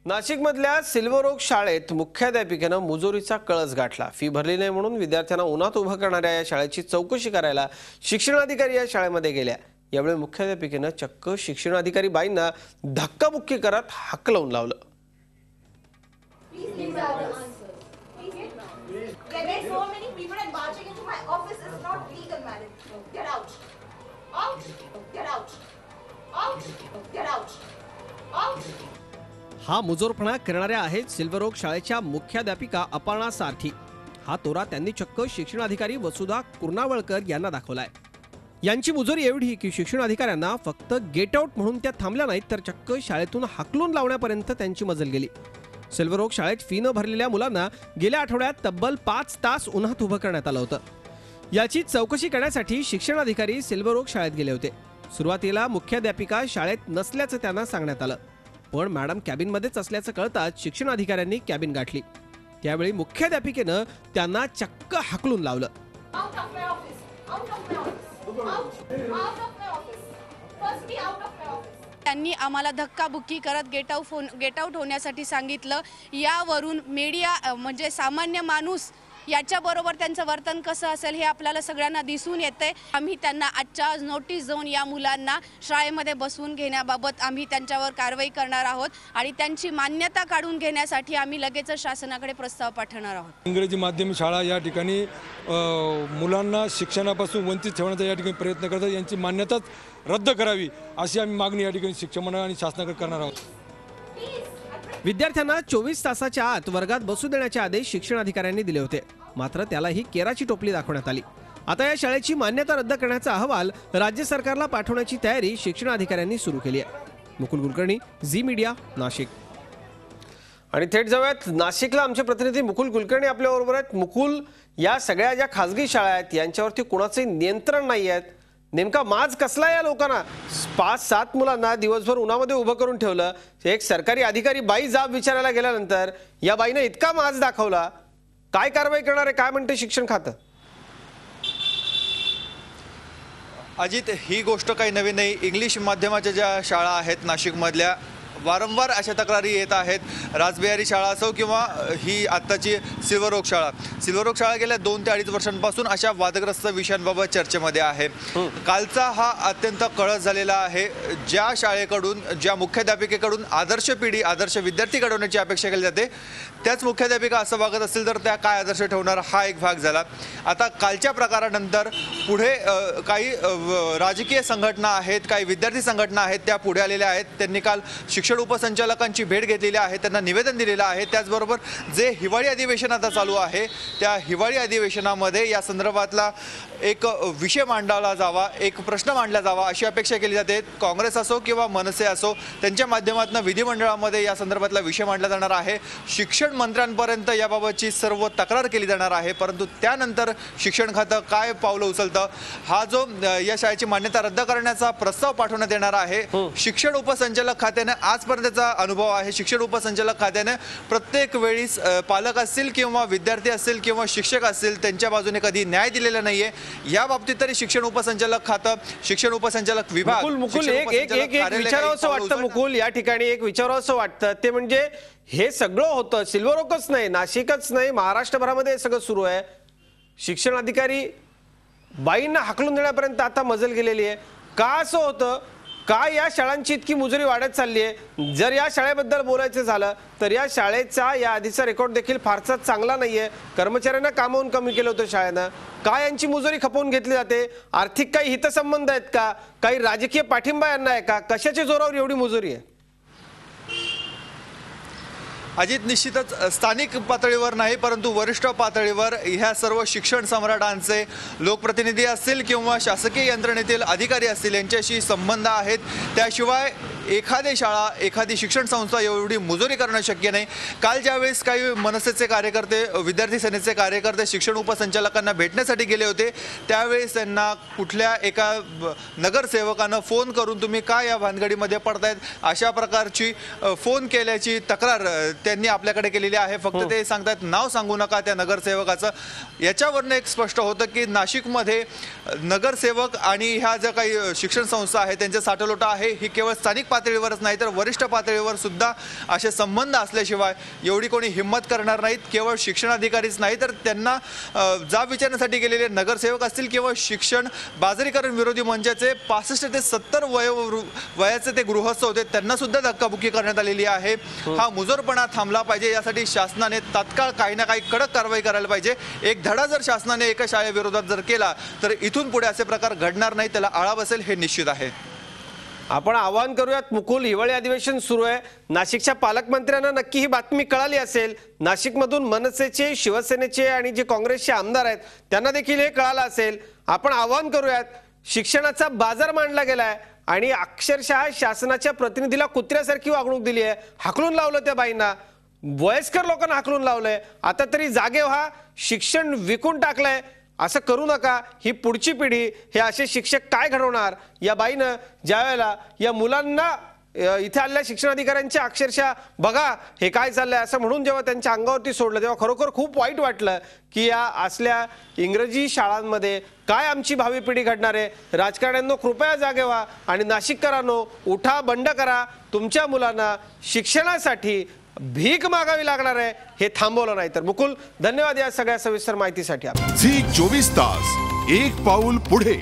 नाशिकमधल्या silver okay शाळेत मुख्याध्यापिकेनं मुजोरीचा कळस गाठला। फी भरली नाही म्हणून विद्यार्थ्यांना उन्हात उभं करणाऱ्या या शाळेची चौकशी करायला शिक्षणाधिकारी या शाळेमध्ये गेल्या। यावेळी मुख्याध्यापिकेनं चक्क शिक्षणाधिकारी बाईंना धक्काबुक्की करत हाकलून लावलं। हा मुजोरपणा करणाऱ्या आहेत सिल्वर ओक शाळेच्या मुख्याध्यापिका अपर्णा सारथी। हा तोरा त्यांनी चक्क शिक्षणाधिकारी वसुधा कुर्नावळकर यांना दाखवलाय। यांची मुजोरी एवढी की शिक्षणाधिकाऱ्यांना फक्त गेट आउट म्हणून त्या थांबल्या नाहीत, तर चक्क शाळेतून हाकलून लावण्यापर्यंत त्यांची मजल गेली। सिल्वर ओक शाळेत फी न भरलेल्या मुलांना गेल्या आठवड्यात तब्बल 5 तास उन्हात उभं करण्यात आलं होतं। याची चौकशी करण्यासाठी शिक्षणाधिकारी सिल्वर ओक शाळेत गेले होते। सुरुवातीला मुख्याध्यापिका शाळेत नसल्याचं त्यांना सांगण्यात आलं, पण मॅडम कॅबिनमध्येच असल्याचं कळताच शिक्षणाधिकाऱ्यांनी कॅबिन गाठली। त्यावेळी मुख्याध्यापिकेनं त्यांना चक्क हाकलून लावलं। त्यांनी आम्हाला धक्काबुक्की करत गेट आउट होण्यासाठी सांगितलं। यावरून मीडिया म्हणजे सामान्य माणूस याच्याबरोबर त्यांचं वर्तन कसं असेल हे आपल्याला सगळ्यांना दिसून येते। आम्ही त्यांना आजच्या आज नोटीस देऊन या मुलांना शाळेमध्ये बसवून घेण्याबाबत आम्ही त्यांच्यावर कारवाई करणार आहोत आणि त्यांची मान्यता काढून घेण्यासाठी आम्ही लगेच शासनाकडे प्रस्ताव पाठवणार आहोत। इंग्रजी माध्यम शाळा या ठिकाणी मुलांना शिक्षणापासून वंचित ठेवण्याचा या ठिकाणी प्रयत्न करतात। यांची मान्यताच रद्द करावी अशी आम्ही मागणी या ठिकाणी शिक्षण मंडळ आणि शासनाकडे करणार आहोत। विद्यार्थ्यांना 24 तासाच्या आत वर्गात बसू देण्याचे आदेश शिक्षणाधिकाऱ्यांनी दिले होते, मात्र त्यालाही केराची टोपली दाखवण्यात आली। आता या शाळेची मान्यता रद्द करण्याचा अहवाल राज्य सरकारला पाठवण्याची तयारी शिक्षणाधिकाऱ्यांनी सुरू केली आहे। मुकुल कुलकर्णी, झी मीडिया, नाशिक। आणि थेट जाऊयात नाशिकला, आमचे प्रतिनिधी मुकुल कुलकर्णी आपल्या बरोबर आहेत। मुकुल, या सगळ्या ज्या खासगी शाळा आहेत यांच्यावरती कुणाचे नियंत्रण नाही आहेत, नेमका माज कसला या लोकांना? 5-7 मुलांना दिवसभर उन्हामध्ये उभं करून ठेवलं। एक सरकारी अधिकारी बाई जाब विचारायला गेल्यानंतर या बाईने इतका माज दाखवला, काय कारवाई करणार आहे, काय म्हणते शिक्षण खातं? अजित, ही गोष्ट काही नवीन नाही। इंग्लिश माध्यमाच्या ज्या शाळा आहेत नाशिकमधल्या, वारंवार अशा तक्रारी येत आहेत। राजबिहारी शाळा असो किंवा ही आत्ताची सिल्वर ओक शाळा गेल्या 2 ते 2.5 वर्षांपासून अशा वादग्रस्त विषयांबाबत चर्चेमध्ये आहे। कालचा हा अत्यंत कळस झालेला आहे। ज्या शाळेकडून, ज्या मुख्याध्यापिकेकडून आदर्श पिढी, आदर्श विद्यार्थी घडवण्याची अपेक्षा केली जाते, त्याच मुख्याध्यापिका असं वागत असतील तर त्या काय आदर्श ठेवणार, हा एक भाग झाला। आता कालच्या प्रकारानंतर पुढे काही राजकीय संघटना आहेत, काही विद्यार्थी संघटना आहेत, त्या पुढे आलेल्या आहेत। त्यांनी काल शिक्षण उपसंचालकांची भेट घेतलेली आहे, त्यांना निवेदन दिलेलं आहे। त्याचबरोबर जे हिवाळी अधिवेशन आता चालू आहे, त्या हिवाळी अधिवेशनामध्ये या संदर्भातला एक विषय मांडला जावा, एक प्रश्न मांडला जावा अशी अपेक्षा केली जाते। काँग्रेस असो किंवा मनसे असो, त्यांच्या माध्यमातून विधिमंडळामध्ये या संदर्भातला विषय मांडला जाणार आहे। शिक्षण मंत्र्यांपर्यंत याबाबतची सर्व तक्रार केली जाणार आहे। परंतु त्यानंतर शिक्षण खातं काय पावलं उचलतं, हा जो या शाळेची मान्यता रद्द करण्याचा प्रस्ताव पाठवण्यात येणार आहे। शिक्षण उपसंचालक खात्याने आजपर्यंतचा अनुभव आहे, शिक्षण उपसंचालक खात्याने प्रत्येक वेळी पालक असतील किंवा विद्यार्थी असतील किंवा शिक्षक असतील त्यांच्या बाजूने कधी न्याय दिलेला नाहीये। या बाबतीत तरी शिक्षण उपसंचालक खातं, शिक्षण उपसंचालक विभाग, मुकुल एक विचारावंसं वाटतं, मुकुल या ठिकाणी एक विचारावंसं वाटतं ते म्हणजे हे सगळं होतं सिल्वर ओकच नाही, नाशिकच नाही, महाराष्ट्रभरामध्ये हे सगळं सुरू आहे। शिक्षण अधिकारी बाईंना हाकलून देण्यापर्यंत आता मजल गेलेली आहे। का असं होतं? का या शाळांची इतकी मुजरी वाढत चालली आहे? जर या शाळेबद्दल बोलायचं झालं तर या शाळेचा या आधीचा रेकॉर्ड देखील फारसा चांगला नाहीये। कर्मचाऱ्यांना कामावून कमी केलं होतं शाळेनं। का यांची मुजरी खपवून घेतली जाते? आर्थिक काही हितसंबंध आहेत का? काही राजकीय पाठिंबा यांना आहे का? कशाच्या जोरावर एवढी मुजरी आहे? अजित, निश्चितच स्थानिक पातळीवर नाही परंतु वरिष्ठ पातळीवर ह्या सर्व शिक्षण सम्राटांचे लोकप्रतिनिधी असतील किंवा शासकीय यंत्रणेतील अधिकारी असतील यांच्याशी संबंध आहेत। त्याशिवाय एखादी शाळा, एखादी शिक्षण संस्था एवढी मुजोरी करणं शक्य नाही। काल ज्यावेळेस काही मनसेचे कार्यकर्ते, विद्यार्थी सेनेचे कार्यकर्ते शिक्षण उपसंचालकांना भेटण्यासाठी गेले होते, त्यावेळेस त्यांना कुठल्या एका नगरसेवकानं फोन करून तुम्ही काय या भानगडीमध्ये पडतायत अशा प्रकारची फोन केल्याची तक्रार त्यांनी आपल्याकडे केलेली आहे। फक्त ते सांगतात नाव सांगू नका त्या नगरसेवकाचं। याच्यावरनं एक स्पष्ट होतं की नाशिकमध्ये नगरसेवक आणि ह्या ज्या काही शिक्षण संस्था आहेत त्यांचा साठवलोटा आहे ही केवळ स्थानिक पातळीवरच नाही तर वरिष्ठ पातळीवर सुद्धा असे संबंध असल्याशिवाय एवढी कोणी हिंमत करणार नाहीत. केवळ शिक्षणाधिकारीच नाही तर त्यांना जाब विचारण्यासाठी गेलेले नगरसेवक असतील किंवा शिक्षण बाजारीकरण विरोधी मंचाचे 65 ते 70 वयाचे ते गृहस्थ होते, त्यांना सुद्धा धक्काबुक्की करण्यात आलेली आहे. हा मुजोरपणा थांबला पाहिजे. यासाठी शासनाने तात्काळ काही ना काही कडक कारवाई करायला पाहिजे. एक धडा जर शासनाने एका शाळेविरोधात जर केला तर इथून पुढे असे प्रकार घडणार नाही, त्याला आळा बसेल हे निश्चित आहे. आपण आवाहन करूयात मुकुल, हिवाळी अधिवेशन सुरू आहे. नाशिकच्या पालकमंत्र्यांना नक्की ही बातमी कळाली असेल. नाशिकमधून मनसेचे, शिवसेनेचे आणि जे काँग्रेसचे आमदार आहेत त्यांना देखील हे कळालं असेल. आपण आवाहन करूयात, शिक्षणाचा बाजार मांडला गेलाय आणि अक्षरशः शासनाच्या प्रतिनिधीला कुत्र्यासारखी वागणूक दिली आहे. हाकलून लावलं त्या बाईंना, वयस्कर लोकांना हाकलून लावलंय. आता तरी जागे व्हा, शिक्षण विकून टाकलंय, असं करू नका. ही पुढची पिढी, हे असे शिक्षक काय घडवणार. या बाईनं ज्या वेळेला या मुलांना इथे आलेल्या शिक्षणाधिकाऱ्यांच्या अक्षरशः बघा हे काय चाललंय असं म्हणून जेव्हा त्यांच्या अंगावरती सोडलं तेव्हा खरोखर खूप वाईट वाटलं की या असल्या इंग्रजी शाळांमध्ये काय आमची भावी पिढी घडणार आहे. राजकारण्यांनो कृपया जागे व्हा आणि नाशिककरांनो उठा, बंड करा. तुमच्या मुलांना शिक्षणासाठी भीक मागावी लागणार आहे, हे थांबवलं नाही तर. मुकुल, धन्यवाद या सगळ्या सविस्तर माहितीसाठी. झी 24 तास, एक पाऊल पुढे.